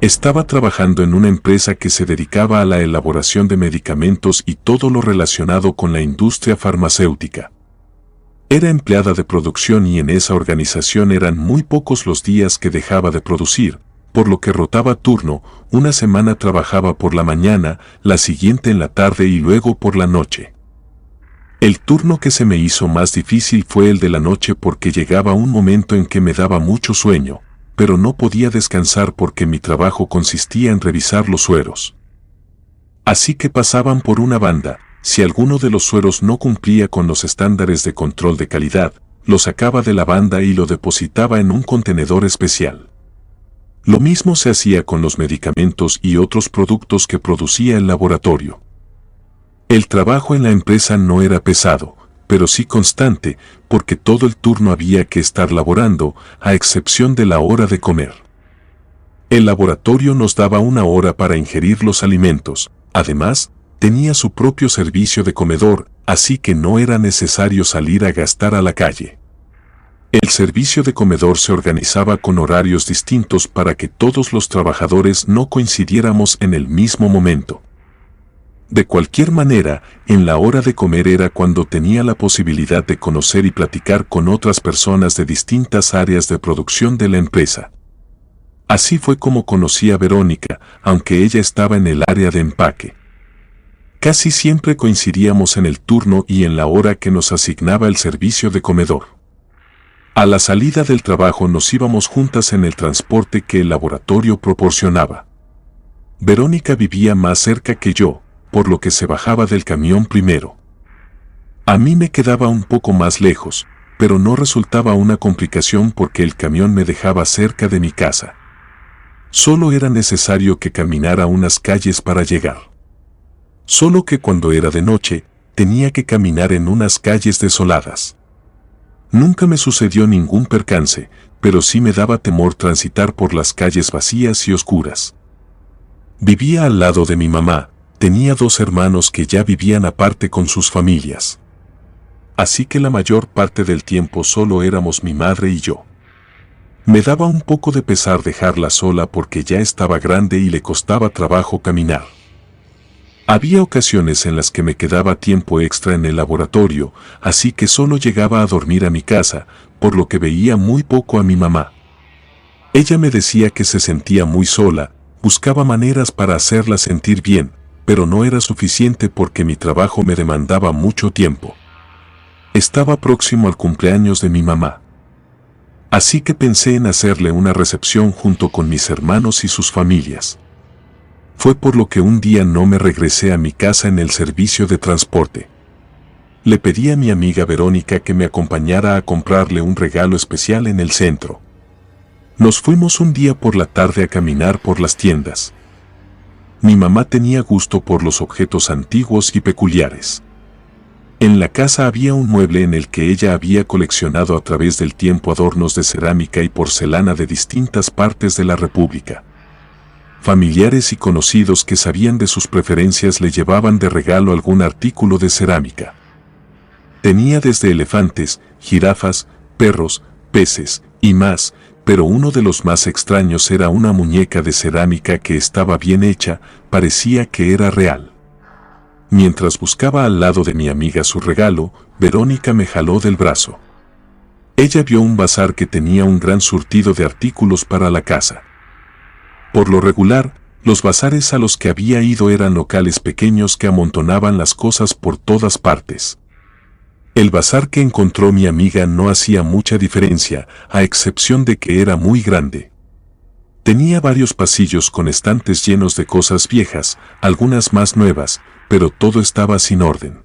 Estaba trabajando en una empresa que se dedicaba a la elaboración de medicamentos y todo lo relacionado con la industria farmacéutica. Era empleada de producción y en esa organización eran muy pocos los días que dejaba de producir, por lo que rotaba turno, una semana trabajaba por la mañana, la siguiente en la tarde y luego por la noche. El turno que se me hizo más difícil fue el de la noche porque llegaba un momento en que me daba mucho sueño, pero no podía descansar porque mi trabajo consistía en revisar los sueros. Así que pasaban por una banda, si alguno de los sueros no cumplía con los estándares de control de calidad, lo sacaba de la banda y lo depositaba en un contenedor especial. Lo mismo se hacía con los medicamentos y otros productos que producía el laboratorio. El trabajo en la empresa no era pesado, pero sí constante, porque todo el turno había que estar laborando, a excepción de la hora de comer. El laboratorio nos daba una hora para ingerir los alimentos, además, tenía su propio servicio de comedor, así que no era necesario salir a gastar a la calle. El servicio de comedor se organizaba con horarios distintos para que todos los trabajadores no coincidiéramos en el mismo momento. De cualquier manera, en la hora de comer era cuando tenía la posibilidad de conocer y platicar con otras personas de distintas áreas de producción de la empresa. Así fue como conocí a Verónica, aunque ella estaba en el área de empaque. Casi siempre coincidíamos en el turno y en la hora que nos asignaba el servicio de comedor. A la salida del trabajo nos íbamos juntas en el transporte que el laboratorio proporcionaba. Verónica vivía más cerca que yo, por lo que se bajaba del camión primero. A mí me quedaba un poco más lejos, pero no resultaba una complicación porque el camión me dejaba cerca de mi casa. Solo era necesario que caminara unas calles para llegar. Solo que cuando era de noche, tenía que caminar en unas calles desoladas. Nunca me sucedió ningún percance, pero sí me daba temor transitar por las calles vacías y oscuras. Vivía al lado de mi mamá, tenía 2 hermanos que ya vivían aparte con sus familias. Así que la mayor parte del tiempo solo éramos mi madre y yo. Me daba un poco de pesar dejarla sola porque ya estaba grande y le costaba trabajo caminar. Había ocasiones en las que me quedaba tiempo extra en el laboratorio, así que solo llegaba a dormir a mi casa, por lo que veía muy poco a mi mamá. Ella me decía que se sentía muy sola, buscaba maneras para hacerla sentir bien, pero no era suficiente porque mi trabajo me demandaba mucho tiempo. Estaba próximo al cumpleaños de mi mamá. Así que pensé en hacerle una recepción junto con mis hermanos y sus familias. Fue por lo que un día no me regresé a mi casa en el servicio de transporte. Le pedí a mi amiga Verónica que me acompañara a comprarle un regalo especial en el centro. Nos fuimos un día por la tarde a caminar por las tiendas. Mi mamá tenía gusto por los objetos antiguos y peculiares. En la casa había un mueble en el que ella había coleccionado a través del tiempo adornos de cerámica y porcelana de distintas partes de la República. Familiares y conocidos que sabían de sus preferencias le llevaban de regalo algún artículo de cerámica. Tenía desde elefantes, jirafas, perros, peces y más, pero uno de los más extraños era una muñeca de cerámica que estaba bien hecha, parecía que era real. Mientras buscaba al lado de mi amiga su regalo, Verónica me jaló del brazo. Ella vio un bazar que tenía un gran surtido de artículos para la casa. Por lo regular, los bazares a los que había ido eran locales pequeños que amontonaban las cosas por todas partes. El bazar que encontró mi amiga no hacía mucha diferencia, a excepción de que era muy grande. Tenía varios pasillos con estantes llenos de cosas viejas, algunas más nuevas, pero todo estaba sin orden.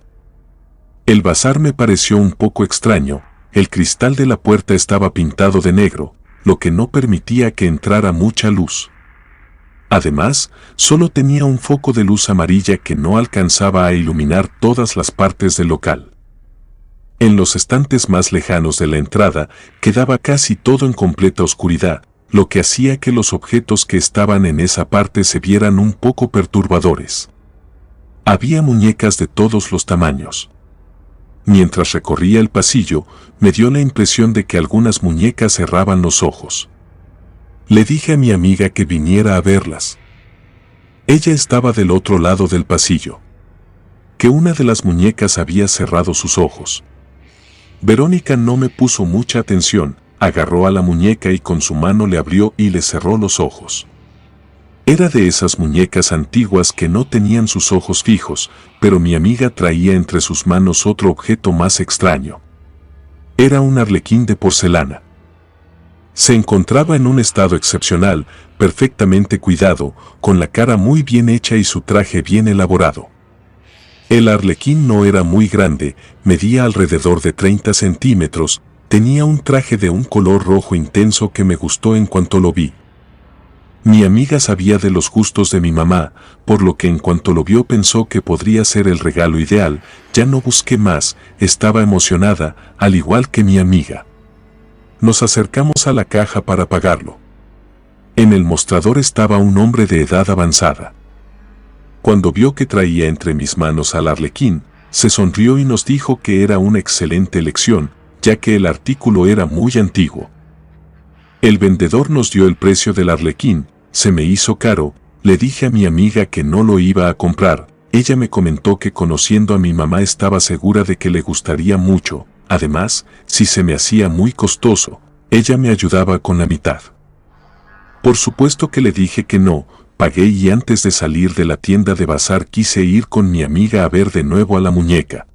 El bazar me pareció un poco extraño, el cristal de la puerta estaba pintado de negro, lo que no permitía que entrara mucha luz. Además, solo tenía un foco de luz amarilla que no alcanzaba a iluminar todas las partes del local. En los estantes más lejanos de la entrada quedaba casi todo en completa oscuridad, lo que hacía que los objetos que estaban en esa parte se vieran un poco perturbadores. Había muñecas de todos los tamaños. Mientras recorría el pasillo, me dio la impresión de que algunas muñecas cerraban los ojos. Le dije a mi amiga que viniera a verlas. Ella estaba del otro lado del pasillo. Que una de las muñecas había cerrado sus ojos. Verónica no me puso mucha atención, agarró a la muñeca y con su mano le abrió y le cerró los ojos. Era de esas muñecas antiguas que no tenían sus ojos fijos, pero mi amiga traía entre sus manos otro objeto más extraño. Era un arlequín de porcelana. Se encontraba en un estado excepcional, perfectamente cuidado, con la cara muy bien hecha y su traje bien elaborado. El arlequín no era muy grande, medía alrededor de 30 centímetros, tenía un traje de un color rojo intenso que me gustó en cuanto lo vi. Mi amiga sabía de los gustos de mi mamá, por lo que en cuanto lo vio pensó que podría ser el regalo ideal, ya no busqué más, estaba emocionada, al igual que mi amiga. Nos acercamos a la caja para pagarlo. En el mostrador estaba un hombre de edad avanzada. Cuando vio que traía entre mis manos al arlequín, se sonrió y nos dijo que era una excelente elección, ya que el artículo era muy antiguo. El vendedor nos dio el precio del arlequín, se me hizo caro, le dije a mi amiga que no lo iba a comprar, ella me comentó que conociendo a mi mamá estaba segura de que le gustaría mucho, además, si se me hacía muy costoso, ella me ayudaba con la mitad. Por supuesto que le dije que no, pagué y antes de salir de la tienda de bazar quise ir con mi amiga a ver de nuevo a la muñeca.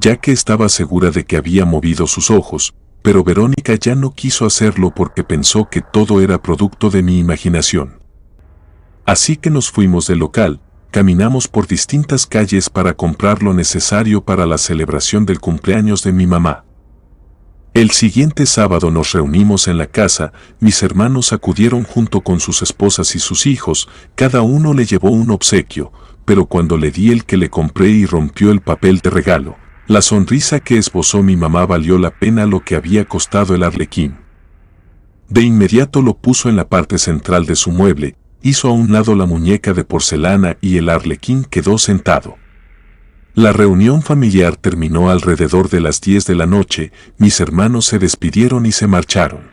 Ya que estaba segura de que había movido sus ojos, pero Verónica ya no quiso hacerlo porque pensó que todo era producto de mi imaginación. Así que nos fuimos del local, caminamos por distintas calles para comprar lo necesario para la celebración del cumpleaños de mi mamá. El siguiente sábado nos reunimos en la casa, mis hermanos acudieron junto con sus esposas y sus hijos, cada uno le llevó un obsequio, pero cuando le di el que le compré y rompió el papel de regalo, la sonrisa que esbozó mi mamá valió la pena lo que había costado el arlequín. De inmediato lo puso en la parte central de su mueble, hizo a un lado la muñeca de porcelana y el arlequín quedó sentado. La reunión familiar terminó alrededor de las 10 de la noche, mis hermanos se despidieron y se marcharon.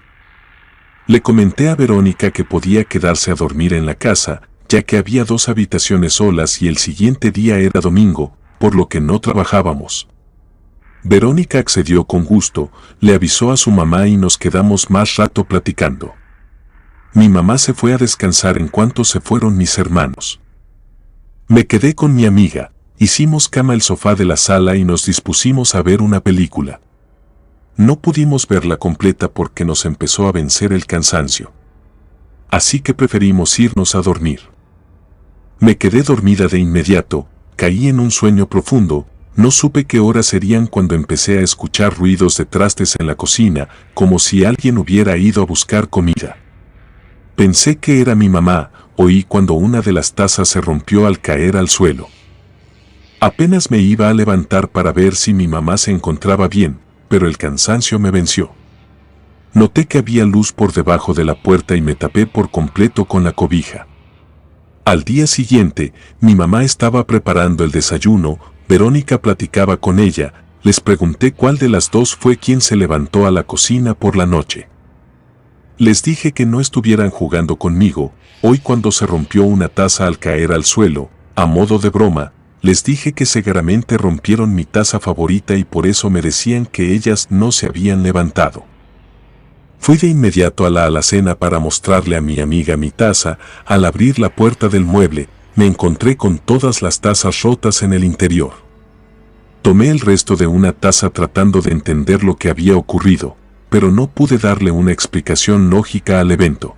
Le comenté a Verónica que podía quedarse a dormir en la casa, ya que había 2 habitaciones solas y el siguiente día era domingo, por lo que no trabajábamos. Verónica accedió con gusto, le avisó a su mamá y nos quedamos más rato platicando. Mi mamá se fue a descansar en cuanto se fueron mis hermanos. Me quedé con mi amiga, hicimos cama el sofá de la sala y nos dispusimos a ver una película. No pudimos verla completa porque nos empezó a vencer el cansancio. Así que preferimos irnos a dormir. Me quedé dormida de inmediato, caí en un sueño profundo. No supe qué horas serían cuando empecé a escuchar ruidos de trastes en la cocina, como si alguien hubiera ido a buscar comida. Pensé que era mi mamá, oí cuando una de las tazas se rompió al caer al suelo. Apenas me iba a levantar para ver si mi mamá se encontraba bien, pero el cansancio me venció. Noté que había luz por debajo de la puerta y me tapé por completo con la cobija. Al día siguiente, mi mamá estaba preparando el desayuno. Verónica platicaba con ella, les pregunté cuál de las dos fue quien se levantó a la cocina por la noche. Les dije que no estuvieran jugando conmigo, hoy cuando se rompió una taza al caer al suelo, a modo de broma, les dije que seguramente rompieron mi taza favorita y por eso me decían que ellas no se habían levantado. Fui de inmediato a la alacena para mostrarle a mi amiga mi taza, al abrir la puerta del mueble, me encontré con todas las tazas rotas en el interior. Tomé el resto de una taza tratando de entender lo que había ocurrido, pero no pude darle una explicación lógica al evento.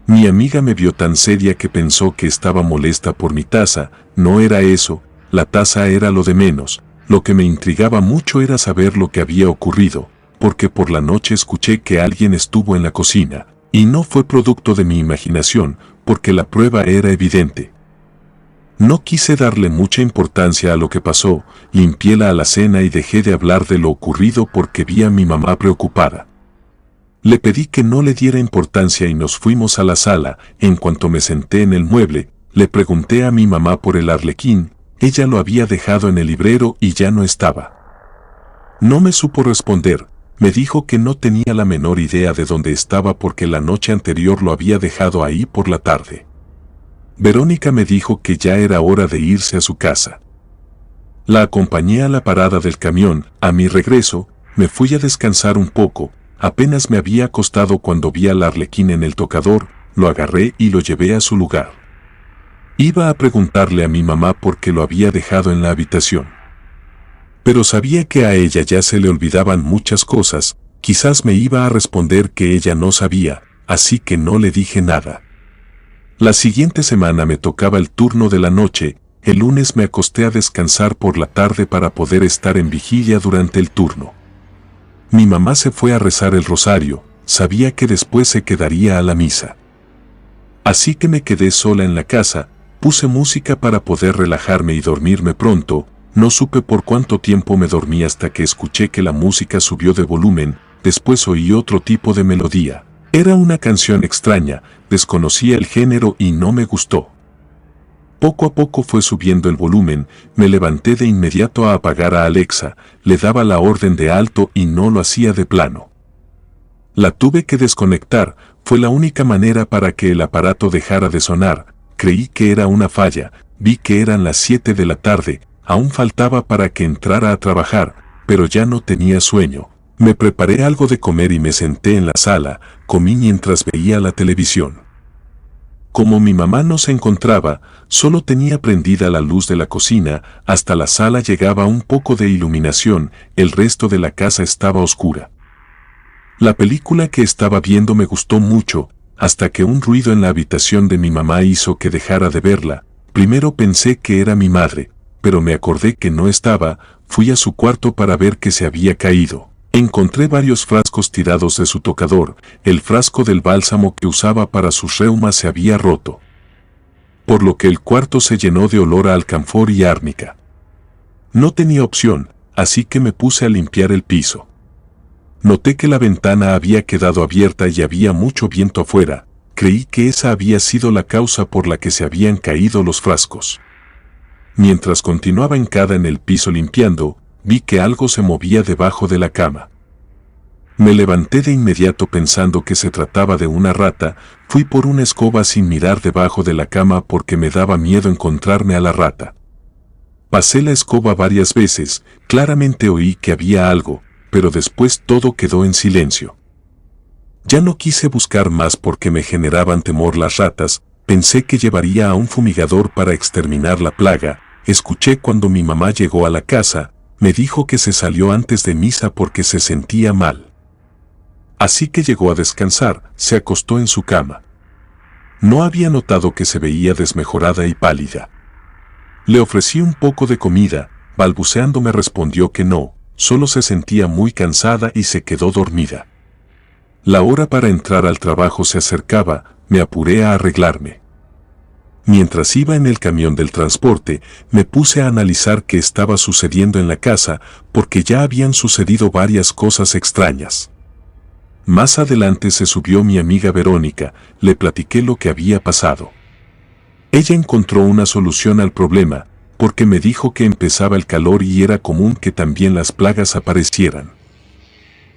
Mi amiga me vio tan seria que pensó que estaba molesta por mi taza, no era eso, la taza era lo de menos, lo que me intrigaba mucho era saber lo que había ocurrido, porque por la noche escuché que alguien estuvo en la cocina, y no fue producto de mi imaginación, porque la prueba era evidente. No quise darle mucha importancia a lo que pasó, limpié la alacena y dejé de hablar de lo ocurrido porque vi a mi mamá preocupada. Le pedí que no le diera importancia y nos fuimos a la sala. En cuanto me senté en el mueble, le pregunté a mi mamá por el arlequín, ella lo había dejado en el librero y ya no estaba. No me supo responder, me dijo que no tenía la menor idea de dónde estaba porque la noche anterior lo había dejado ahí por la tarde. Verónica me dijo que ya era hora de irse a su casa. La acompañé a la parada del camión. A mi regreso, me fui a descansar un poco. Apenas me había acostado cuando vi al Arlequín en el tocador, lo agarré y lo llevé a su lugar. Iba a preguntarle a mi mamá por qué lo había dejado en la habitación. Pero sabía que a ella ya se le olvidaban muchas cosas, quizás me iba a responder que ella no sabía, así que no le dije nada. La siguiente semana me tocaba el turno de la noche. El lunes me acosté a descansar por la tarde para poder estar en vigilia durante el turno. Mi mamá se fue a rezar el rosario, sabía que después se quedaría a la misa. Así que me quedé sola en la casa, puse música para poder relajarme y dormirme pronto. No supe por cuánto tiempo me dormí hasta que escuché que la música subió de volumen, después oí otro tipo de melodía. Era una canción extraña, desconocía el género y no me gustó. Poco a poco fue subiendo el volumen, me levanté de inmediato a apagar a Alexa, le daba la orden de alto y no lo hacía de plano. La tuve que desconectar, fue la única manera para que el aparato dejara de sonar. Creí que era una falla, vi que eran las 7 de la tarde, aún faltaba para que entrara a trabajar, pero ya no tenía sueño. Me preparé algo de comer y me senté en la sala, comí mientras veía la televisión. Como mi mamá no se encontraba, solo tenía prendida la luz de la cocina, hasta la sala llegaba un poco de iluminación, el resto de la casa estaba oscura. La película que estaba viendo me gustó mucho, hasta que un ruido en la habitación de mi mamá hizo que dejara de verla. Primero pensé que era mi madre, pero me acordé que no estaba, fui a su cuarto para ver que se había caído. Encontré varios frascos tirados de su tocador, el frasco del bálsamo que usaba para sus reumas se había roto. Por lo que el cuarto se llenó de olor a alcanfor y árnica. No tenía opción, así que me puse a limpiar el piso. Noté que la ventana había quedado abierta y había mucho viento afuera, creí que esa había sido la causa por la que se habían caído los frascos. Mientras continuaba hincada en el piso limpiando, vi que algo se movía debajo de la cama. Me levanté de inmediato pensando que se trataba de una rata, fui por una escoba sin mirar debajo de la cama porque me daba miedo encontrarme a la rata. Pasé la escoba varias veces, claramente oí que había algo, pero después todo quedó en silencio. Ya no quise buscar más porque me generaban temor las ratas, pensé que llevaría a un fumigador para exterminar la plaga. Escuché cuando mi mamá llegó a la casa, me dijo que se salió antes de misa porque se sentía mal. Así que llegó a descansar, se acostó en su cama. No había notado que se veía desmejorada y pálida. Le ofrecí un poco de comida, balbuceando me respondió que no, solo se sentía muy cansada y se quedó dormida. La hora para entrar al trabajo se acercaba, me apuré a arreglarme. Mientras iba en el camión del transporte, me puse a analizar qué estaba sucediendo en la casa, porque ya habían sucedido varias cosas extrañas. Más adelante se subió mi amiga Verónica, le platiqué lo que había pasado. Ella encontró una solución al problema, porque me dijo que empezaba el calor y era común que también las plagas aparecieran.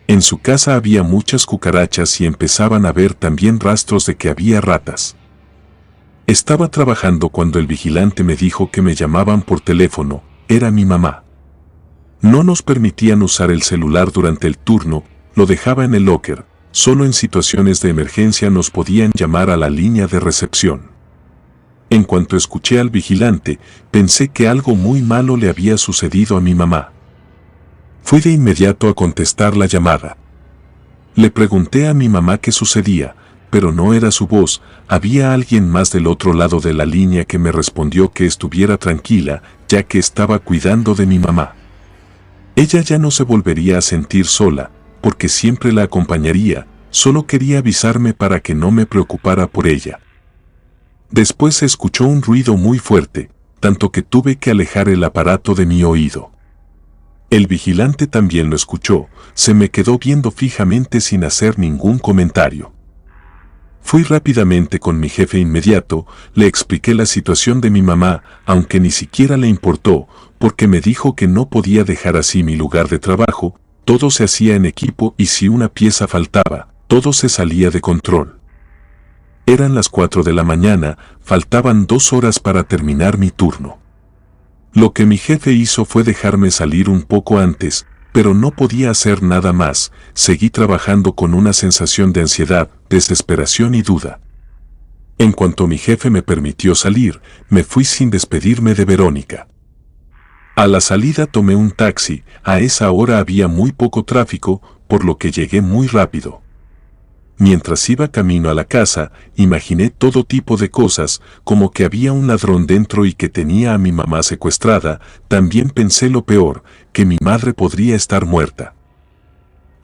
En su casa había muchas cucarachas y empezaban a ver también rastros de que había ratas. Estaba trabajando cuando el vigilante me dijo que me llamaban por teléfono, era mi mamá. No nos permitían usar el celular durante el turno, lo dejaba en el locker, solo en situaciones de emergencia nos podían llamar a la línea de recepción. En cuanto escuché al vigilante, pensé que algo muy malo le había sucedido a mi mamá. Fui de inmediato a contestar la llamada. Le pregunté a mi mamá qué sucedía, pero no era su voz, había alguien más del otro lado de la línea que me respondió que estuviera tranquila, ya que estaba cuidando de mi mamá. Ella ya no se volvería a sentir sola, porque siempre la acompañaría, solo quería avisarme para que no me preocupara por ella. Después se escuchó un ruido muy fuerte, tanto que tuve que alejar el aparato de mi oído. El vigilante también lo escuchó, se me quedó viendo fijamente sin hacer ningún comentario. Fui rápidamente con mi jefe inmediato, le expliqué la situación de mi mamá, aunque ni siquiera le importó, porque me dijo que no podía dejar así mi lugar de trabajo, todo se hacía en equipo y si una pieza faltaba, todo se salía de control. Eran las 4 de la mañana, faltaban 2 horas para terminar mi turno. Lo que mi jefe hizo fue dejarme salir un poco antes, pero no podía hacer nada más, seguí trabajando con una sensación de ansiedad, desesperación y duda. En cuanto mi jefe me permitió salir, me fui sin despedirme de Verónica. A la salida tomé un taxi, a esa hora había muy poco tráfico, por lo que llegué muy rápido. Mientras iba camino a la casa, imaginé todo tipo de cosas, como que había un ladrón dentro y que tenía a mi mamá secuestrada, también pensé lo peor, que mi madre podría estar muerta.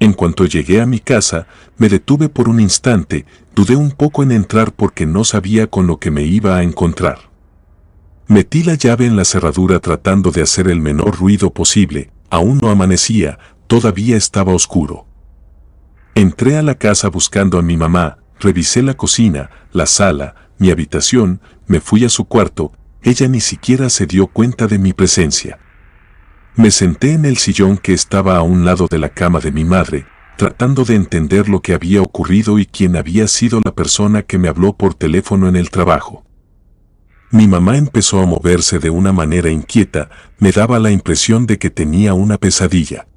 En cuanto llegué a mi casa, me detuve por un instante, dudé un poco en entrar porque no sabía con lo que me iba a encontrar. Metí la llave en la cerradura tratando de hacer el menor ruido posible, aún no amanecía, todavía estaba oscuro. Entré a la casa buscando a mi mamá, revisé la cocina, la sala, mi habitación, me fui a su cuarto, ella ni siquiera se dio cuenta de mi presencia. Me senté en el sillón que estaba a un lado de la cama de mi madre, tratando de entender lo que había ocurrido y quién había sido la persona que me habló por teléfono en el trabajo. Mi mamá empezó a moverse de una manera inquieta, me daba la impresión de que tenía una pesadilla.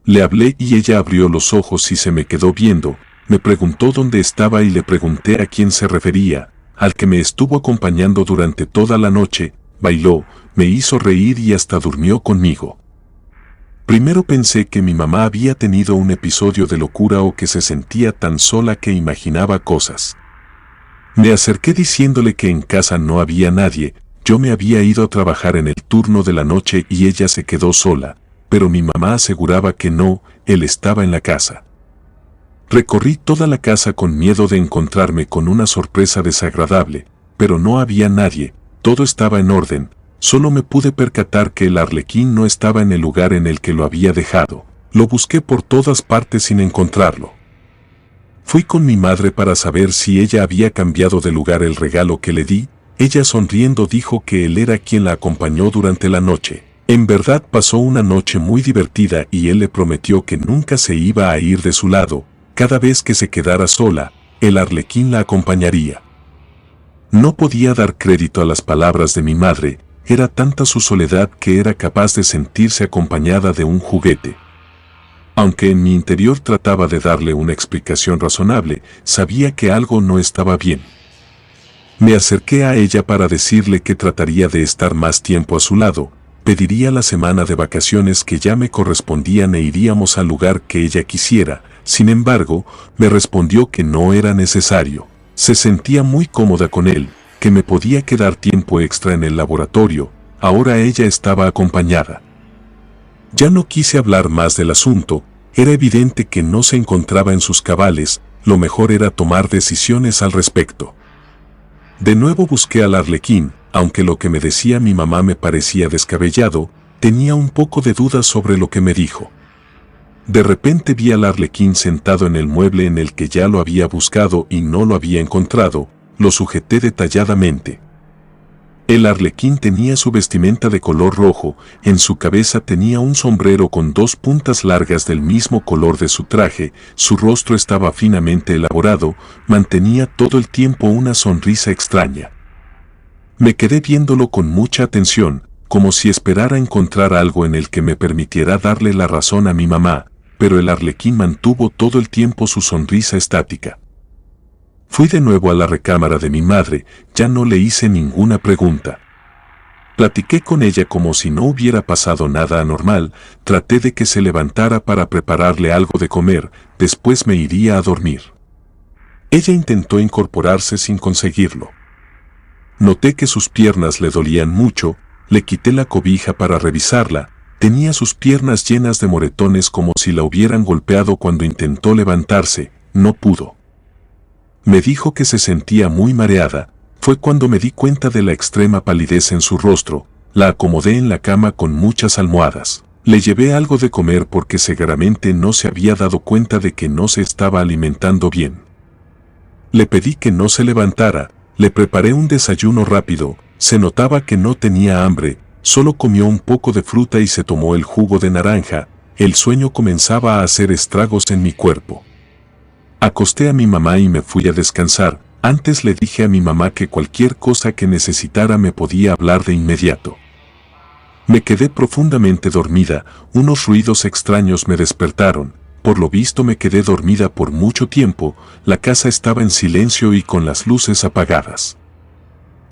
Le hablé y ella abrió los ojos y se me quedó viendo, me preguntó dónde estaba y le pregunté a quién se refería, al que me estuvo acompañando durante toda la noche, bailó, me hizo reír y hasta durmió conmigo. Primero pensé que mi mamá había tenido un episodio de locura o que se sentía tan sola que imaginaba cosas. Me acerqué diciéndole que en casa no había nadie, yo me había ido a trabajar en el turno de la noche y ella se quedó sola, pero mi mamá aseguraba que no, él estaba en la casa. Recorrí toda la casa con miedo de encontrarme con una sorpresa desagradable, pero no había nadie, todo estaba en orden, solo me pude percatar que el arlequín no estaba en el lugar en el que lo había dejado, lo busqué por todas partes sin encontrarlo. Fui con mi madre para saber si ella había cambiado de lugar el regalo que le di, ella sonriendo dijo que él era quien la acompañó durante la noche. En verdad pasó una noche muy divertida y él le prometió que nunca se iba a ir de su lado, cada vez que se quedara sola, el arlequín la acompañaría. No podía dar crédito a las palabras de mi madre, era tanta su soledad que era capaz de sentirse acompañada de un juguete. Aunque en mi interior trataba de darle una explicación razonable, sabía que algo no estaba bien. Me acerqué a ella para decirle que trataría de estar más tiempo a su lado, pediría la semana de vacaciones que ya me correspondían e iríamos al lugar que ella quisiera, sin embargo, me respondió que no era necesario. Se sentía muy cómoda con él, que me podía quedar tiempo extra en el laboratorio, ahora ella estaba acompañada. Ya no quise hablar más del asunto, era evidente que no se encontraba en sus cabales, lo mejor era tomar decisiones al respecto. De nuevo busqué al arlequín, aunque lo que me decía mi mamá me parecía descabellado, tenía un poco de dudas sobre lo que me dijo. De repente vi al arlequín sentado en el mueble en el que ya lo había buscado y no lo había encontrado, lo sujeté detalladamente. El arlequín tenía su vestimenta de color rojo, en su cabeza tenía un sombrero con 2 puntas largas del mismo color de su traje, su rostro estaba finamente elaborado, mantenía todo el tiempo una sonrisa extraña. Me quedé viéndolo con mucha atención, como si esperara encontrar algo en el que me permitiera darle la razón a mi mamá, pero el arlequín mantuvo todo el tiempo su sonrisa estática. Fui de nuevo a la recámara de mi madre, ya no le hice ninguna pregunta. Platiqué con ella como si no hubiera pasado nada anormal, traté de que se levantara para prepararle algo de comer, después me iría a dormir. Ella intentó incorporarse sin conseguirlo. Noté que sus piernas le dolían mucho, le quité la cobija para revisarla, tenía sus piernas llenas de moretones como si la hubieran golpeado cuando intentó levantarse, no pudo. Me dijo que se sentía muy mareada, fue cuando me di cuenta de la extrema palidez en su rostro, la acomodé en la cama con muchas almohadas. Le llevé algo de comer porque seguramente no se había dado cuenta de que no se estaba alimentando bien. Le pedí que no se levantara, le preparé un desayuno rápido, se notaba que no tenía hambre, solo comió un poco de fruta y se tomó el jugo de naranja, el sueño comenzaba a hacer estragos en mi cuerpo. Acosté a mi mamá y me fui a descansar. Antes le dije a mi mamá que cualquier cosa que necesitara me podía hablar de inmediato. Me quedé profundamente dormida, unos ruidos extraños me despertaron, por lo visto me quedé dormida por mucho tiempo, la casa estaba en silencio y con las luces apagadas.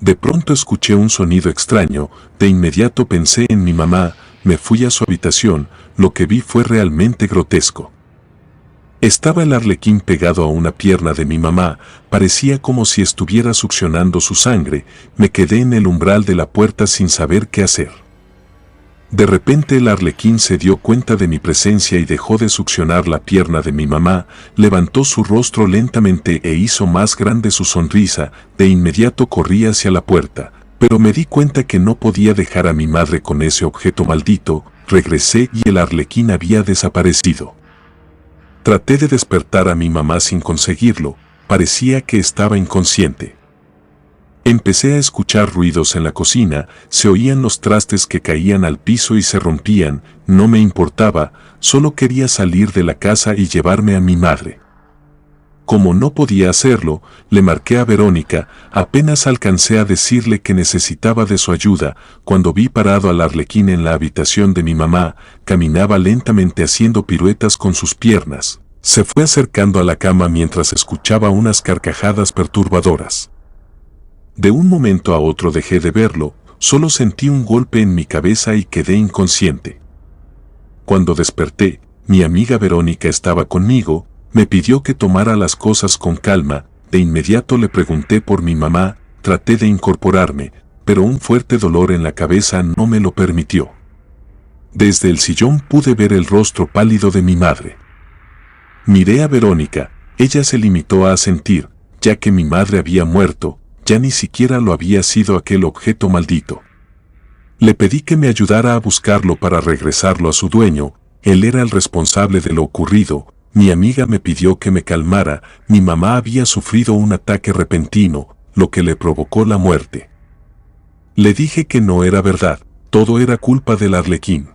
De pronto escuché un sonido extraño, de inmediato pensé en mi mamá, me fui a su habitación, lo que vi fue realmente grotesco. Estaba el arlequín pegado a una pierna de mi mamá, parecía como si estuviera succionando su sangre, me quedé en el umbral de la puerta sin saber qué hacer. De repente el arlequín se dio cuenta de mi presencia y dejó de succionar la pierna de mi mamá, levantó su rostro lentamente e hizo más grande su sonrisa, de inmediato corrí hacia la puerta, pero me di cuenta que no podía dejar a mi madre con ese objeto maldito, regresé y el arlequín había desaparecido. Traté de despertar a mi mamá sin conseguirlo, parecía que estaba inconsciente. Empecé a escuchar ruidos en la cocina, se oían los trastes que caían al piso y se rompían, no me importaba, solo quería salir de la casa y llevarme a mi madre. Como no podía hacerlo, le marqué a Verónica, apenas alcancé a decirle que necesitaba de su ayuda, cuando vi parado al arlequín en la habitación de mi mamá, caminaba lentamente haciendo piruetas con sus piernas, se fue acercando a la cama mientras escuchaba unas carcajadas perturbadoras. De un momento a otro dejé de verlo, solo sentí un golpe en mi cabeza y quedé inconsciente. Cuando desperté, mi amiga Verónica estaba conmigo, me pidió que tomara las cosas con calma, de inmediato le pregunté por mi mamá, traté de incorporarme, pero un fuerte dolor en la cabeza no me lo permitió. Desde el sillón pude ver el rostro pálido de mi madre. Miré a Verónica, ella se limitó a asentir, ya que mi madre había muerto, ya ni siquiera lo había sido aquel objeto maldito. Le pedí que me ayudara a buscarlo para regresarlo a su dueño, él era el responsable de lo ocurrido. Mi amiga me pidió que me calmara, mi mamá había sufrido un ataque repentino, lo que le provocó la muerte. Le dije que no era verdad, todo era culpa del arlequín.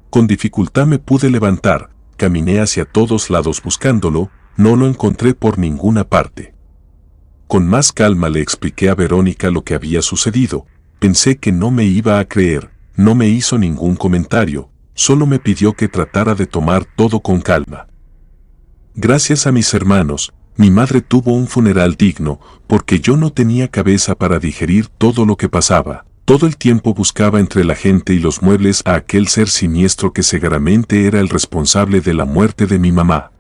Con dificultad me pude levantar, caminé hacia todos lados buscándolo, no lo encontré por ninguna parte. Con más calma le expliqué a Verónica lo que había sucedido, pensé que no me iba a creer, no me hizo ningún comentario, solo me pidió que tratara de tomar todo con calma. Gracias a mis hermanos, mi madre tuvo un funeral digno, porque yo no tenía cabeza para digerir todo lo que pasaba. Todo el tiempo buscaba entre la gente y los muebles a aquel ser siniestro que seguramente era el responsable de la muerte de mi mamá.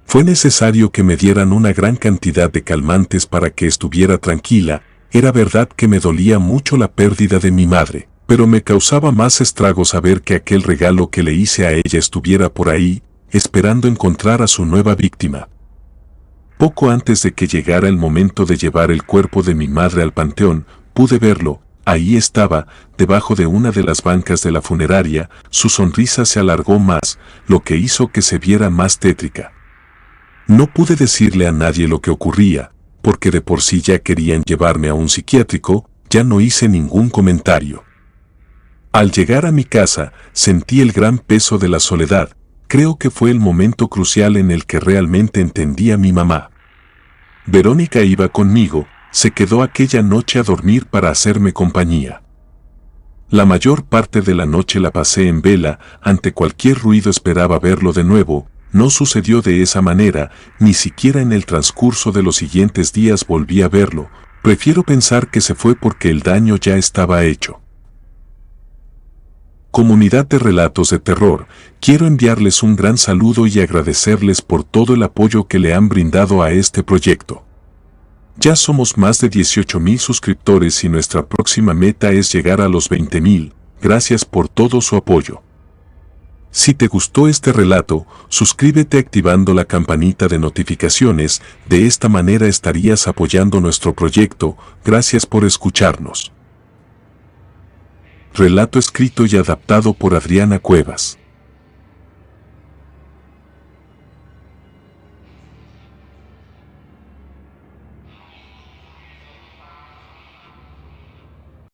Fue necesario que me dieran una gran cantidad de calmantes para que estuviera tranquila. Era verdad que me dolía mucho la pérdida de mi madre, pero me causaba más estragos saber que aquel regalo que le hice a ella estuviera por ahí, esperando encontrar a su nueva víctima. Poco antes de que llegara el momento de llevar el cuerpo de mi madre al panteón, pude verlo, ahí estaba, debajo de una de las bancas de la funeraria, su sonrisa se alargó más, lo que hizo que se viera más tétrica. No pude decirle a nadie lo que ocurría, porque de por sí ya querían llevarme a un psiquiátrico, ya no hice ningún comentario. Al llegar a mi casa, sentí el gran peso de la soledad. Creo que fue el momento crucial en el que realmente entendí a mi mamá. Verónica iba conmigo, se quedó aquella noche a dormir para hacerme compañía. La mayor parte de la noche la pasé en vela, ante cualquier ruido esperaba verlo de nuevo, no sucedió de esa manera, ni siquiera en el transcurso de los siguientes días volví a verlo, prefiero pensar que se fue porque el daño ya estaba hecho. Comunidad de relatos de terror, quiero enviarles un gran saludo y agradecerles por todo el apoyo que le han brindado a este proyecto. Ya somos más de 18,000 suscriptores y nuestra próxima meta es llegar a los 20,000, gracias por todo su apoyo. Si te gustó este relato, suscríbete activando la campanita de notificaciones, de esta manera estarías apoyando nuestro proyecto, gracias por escucharnos. Relato escrito y adaptado por Adriana Cuevas.